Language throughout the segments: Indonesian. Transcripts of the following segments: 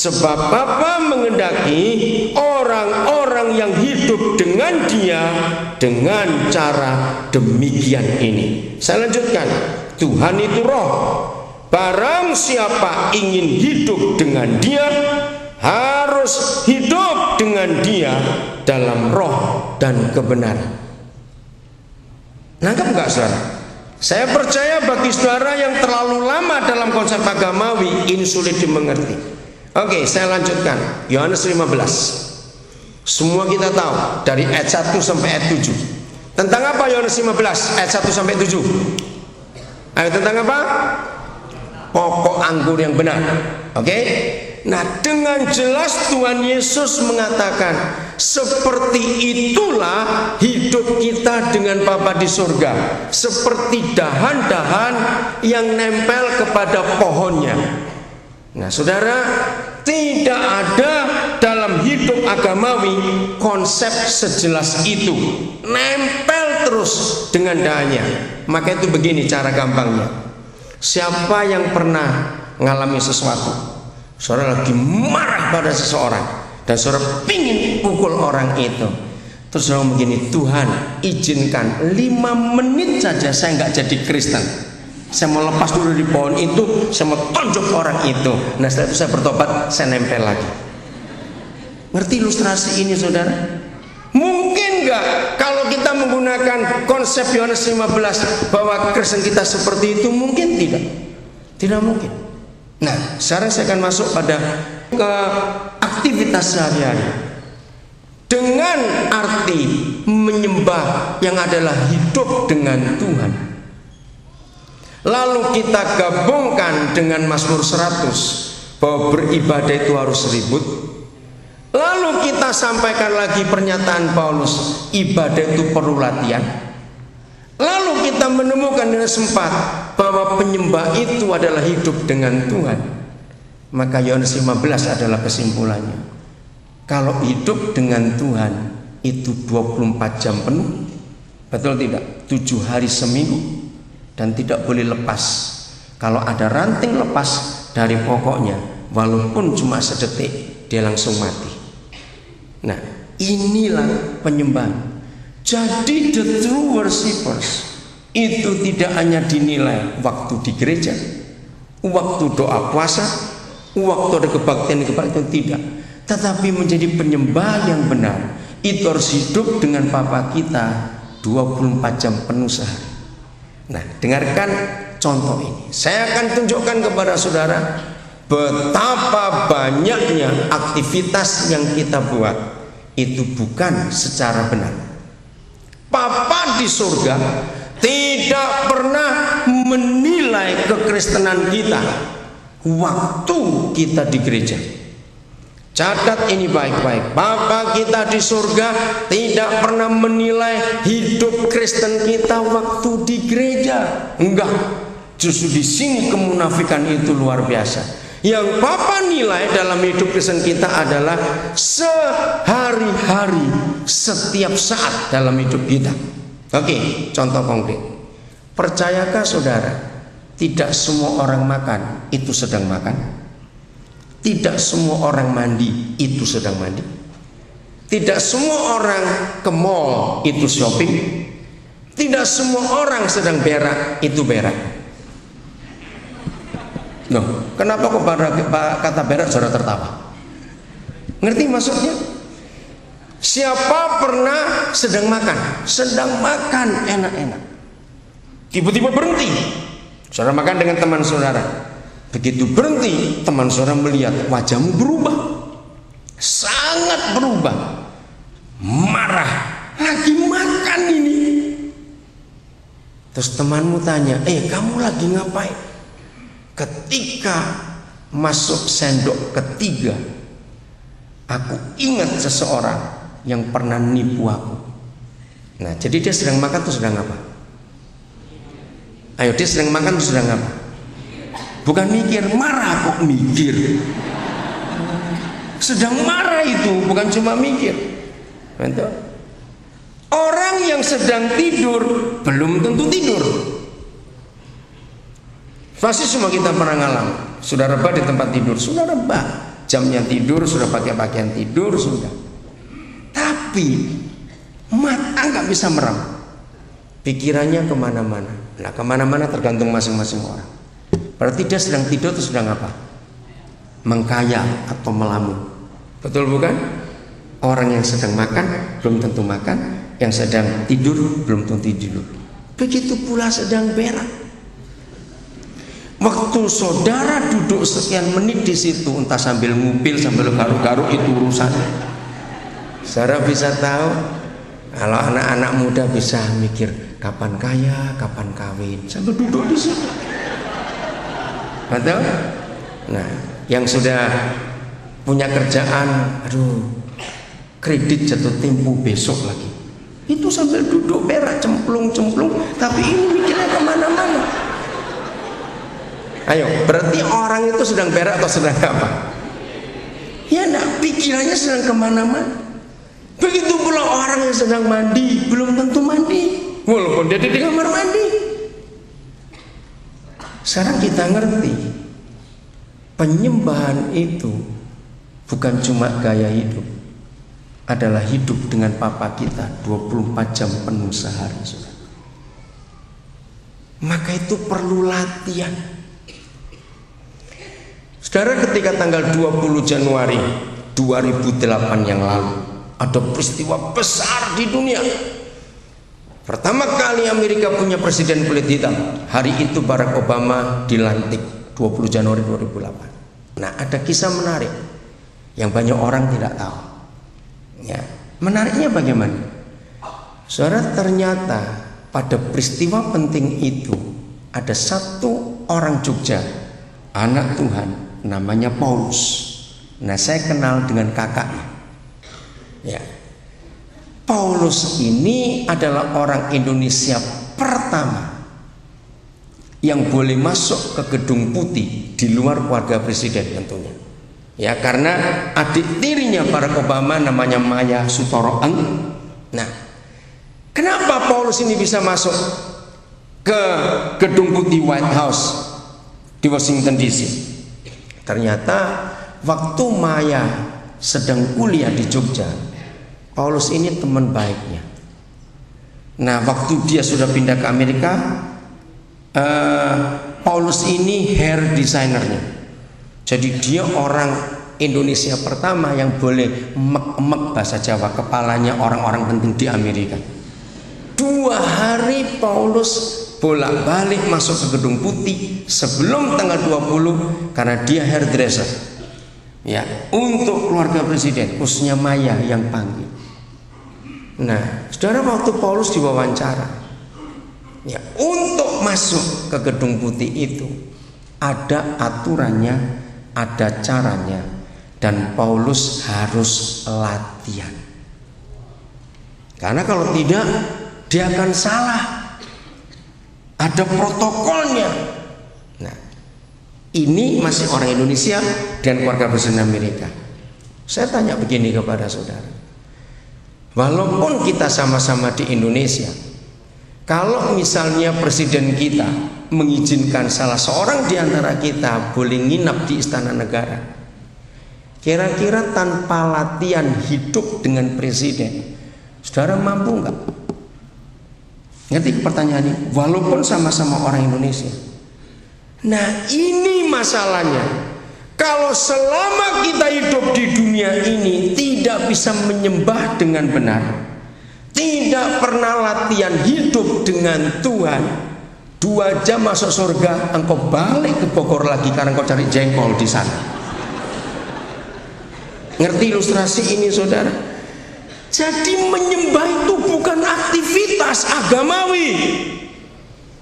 Sebab Bapa mengendaki orang-orang yang hidup dengan Dia dengan cara demikian ini. Saya lanjutkan. Tuhan itu roh. Barang siapa ingin hidup dengan Dia, harus hidup dengan Dia dalam roh dan kebenaran. Nangkep enggak, saudara? Saya percaya bagi saudara yang terlalu lama dalam konsep agamawi, ini sulit dimengerti. Oke, saya lanjutkan. Yohanes 15. Semua kita tahu dari ayat 1 sampai ayat 7. Tentang apa Yohanes 15 ayat 1 sampai 7? Ayo, tentang apa? Pokok anggur yang benar. Oke? Nah, dengan jelas Tuhan Yesus mengatakan, seperti itulah hidup kita dengan Bapa di surga, seperti dahan-dahan yang nempel kepada pohonnya. Nah, saudara, tidak ada dalam hidup agamawi konsep sejelas itu, nempel terus dengan dahannya. Maka itu begini cara gampangnya. Siapa yang pernah mengalami sesuatu, saudara lagi marah pada seseorang dan saudara pingin pukul orang itu, terus saudara begini, Tuhan izinkan 5 menit saja saya nggak jadi Kristen, saya mau lepas dulu di pohon itu, saya mau tonjok orang itu. Nah, setelah itu saya bertobat, saya nempel lagi. Ngerti ilustrasi ini, saudara? Mungkin nggak kalau kita menggunakan konsep Yohanes 15 bahwa Kristen kita seperti itu? Mungkin tidak. Tidak mungkin. Nah, sekarang saya akan masuk pada ke aktivitas sehari-hari dengan arti menyembah yang adalah hidup dengan Tuhan. Lalu kita gabungkan dengan Mazmur 100 bahwa beribadah itu harus ribut. Lalu kita sampaikan lagi pernyataan Paulus, ibadah itu perlu latihan. Lalu kita menemukan dengan sempat bahwa penyembah itu adalah hidup dengan Tuhan. Maka Yohanes 15 adalah kesimpulannya. Kalau hidup dengan Tuhan itu 24 jam penuh, betul tidak? 7 hari seminggu. Dan tidak boleh lepas. Kalau ada ranting lepas dari pokoknya, walaupun cuma sedetik, dia langsung mati. Nah, inilah penyembahan. Jadi the true worshippers itu tidak hanya dinilai waktu di gereja, waktu doa puasa, waktu ada kebaktian tidak, tetapi menjadi penyembah yang benar itu harus hidup dengan Bapa kita 24 jam penuh sehari. Nah, dengarkan contoh ini. Saya akan tunjukkan kepada saudara betapa banyaknya aktivitas yang kita buat itu bukan secara benar. Bapa di surga tidak pernah menilai kekristenan kita waktu kita di gereja. Catat ini baik-baik. Bapa kita di surga tidak pernah menilai hidup Kristen kita waktu di gereja. Enggak. Justru di sini kemunafikan itu luar biasa. Yang Bapa nilai dalam hidup Kristen kita adalah sehari-hari, setiap saat dalam hidup kita. Oke, contoh konkret. Percayakah saudara, tidak semua orang makan itu sedang makan? Tidak semua orang mandi itu sedang mandi. Tidak semua orang ke mall itu shopping. Tidak semua orang sedang berak itu berak. Loh, kenapa kok pada kata berak saudara tertawa? Ngerti maksudnya? Siapa pernah sedang makan? Sedang makan enak-enak, tiba-tiba berhenti. Saudara makan dengan teman saudara. Begitu berhenti, teman saudara melihat wajahmu berubah, sangat berubah, marah, lagi makan ini. Terus temanmu tanya, kamu lagi ngapain? Ketika masuk sendok ketiga, aku ingat seseorang yang pernah nipu aku. Nah, jadi dia sedang makan tuh sedang apa? Ayo, dia sedang makan tuh sedang apa? Bukan mikir, marah kok mikir. Sedang marah itu, bukan cuma mikir. Betul? Orang yang sedang tidur belum tentu tidur. Pasti semua kita pernah ngalamin. Sudah rebah di tempat tidur, sudah rebah. jamnya tidur, sudah pakai pakaian tidur, sudah. Tapi mata nggak bisa merem, pikirannya kemana-mana. Nah, kemana-mana tergantung masing-masing orang. Berarti dia sedang tidur atau sedang apa? Mengkhayal atau melamun. Betul bukan? Orang yang sedang makan belum tentu makan, yang sedang tidur belum tentu tidur. Begitu pula sedang berak. Waktu saudara duduk sekian menit di situ, entah sambil ngupil, sambil garuk-garuk, itu urusan. Saudara bisa tahu, kalau anak-anak muda bisa mikir kapan kaya, kapan kawin, sambil duduk di situ. Betul? Nah, yang sudah punya kerjaan, aduh, kredit jatuh tempo besok lagi, itu sambil duduk berak cemplung-cemplung, tapi ini mikirnya kemana-mana. Ayo, berarti orang itu sedang berak atau sedang apa? Ya, nak, pikirannya sedang kemana-mana. Begitu pula orang yang sedang mandi belum tentu mandi, walaupun dia di kamar mandi. Sekarang kita ngerti, penyembahan itu bukan cuma gaya hidup, adalah hidup dengan Papa kita 24 jam penuh sehari. Maka itu perlu latihan. Saudara, ketika tanggal 20 Januari 2008 yang lalu ada peristiwa besar di dunia. Pertama kali Amerika punya presiden kulit hitam. Hari itu Barack Obama dilantik 20 Januari 2008. Nah, ada kisah menarik yang banyak orang tidak tahu. Ya, menariknya bagaimana? Saudara, ternyata pada peristiwa penting itu ada satu orang Jogja, anak Tuhan, namanya Paulus. Nah, saya kenal dengan kakaknya. Ya, Paulus ini adalah orang Indonesia pertama yang boleh masuk ke Gedung Putih di luar keluarga presiden tentunya. Ya, karena adik tirinya Barack Obama namanya Maya Sutoroeng. Nah, kenapa Paulus ini bisa masuk ke Gedung Putih White House di Washington DC? Ternyata waktu Maya sedang kuliah di Jogja, Paulus ini teman baiknya. Nah, waktu dia sudah pindah ke Amerika, Paulus ini hair designernya. Jadi dia orang Indonesia pertama yang boleh emek-emek bahasa Jawa kepalanya orang-orang penting di Amerika. 2 hari Paulus bolak-balik masuk ke Gedung Putih sebelum tanggal 20 karena dia hairdresser. Ya, untuk keluarga presiden, khususnya Maya yang panggil. Nah, saudara, waktu Paulus diwawancara, ya, untuk masuk ke Gedung Putih itu ada aturannya, ada caranya, dan Paulus harus latihan. Karena kalau tidak, dia akan salah. Ada protokolnya. Nah, ini masih orang Indonesia dan keluarga presiden Amerika. Saya tanya begini kepada saudara, walaupun kita sama-sama di Indonesia, kalau misalnya presiden kita mengizinkan salah seorang di antara kita boleh nginap di Istana Negara, kira-kira tanpa latihan hidup dengan presiden, saudara mampu nggak? Ngerti pertanyaannya? Walaupun sama-sama orang Indonesia. Nah, ini masalahnya. Kalau selama kita hidup di dunia ini tidak bisa menyembah dengan benar, tidak pernah latihan hidup dengan Tuhan, 2 jam masuk surga, engkau balik ke Bogor lagi karena engkau cari jengkol di sana. Ngerti ilustrasi ini, saudara? Jadi menyembah itu bukan aktivitas agamawi,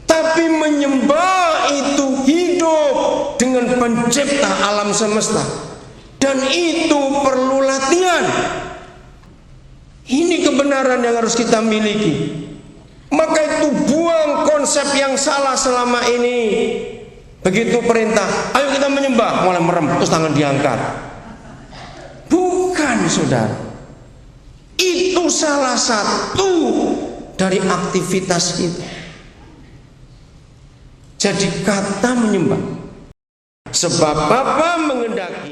tapi menyembah itu hidup dengan pencipta alam semesta, dan itu perlu latihan. Ini kebenaran yang harus kita miliki. Maka itu buang konsep yang salah selama ini. Begitu perintah, ayo kita menyembah, mulai merem, terus tangan diangkat. Bukan, saudara. Itu salah satu dari aktivitas kita. Jadi kata menyembah, sebab Bapa mengendaki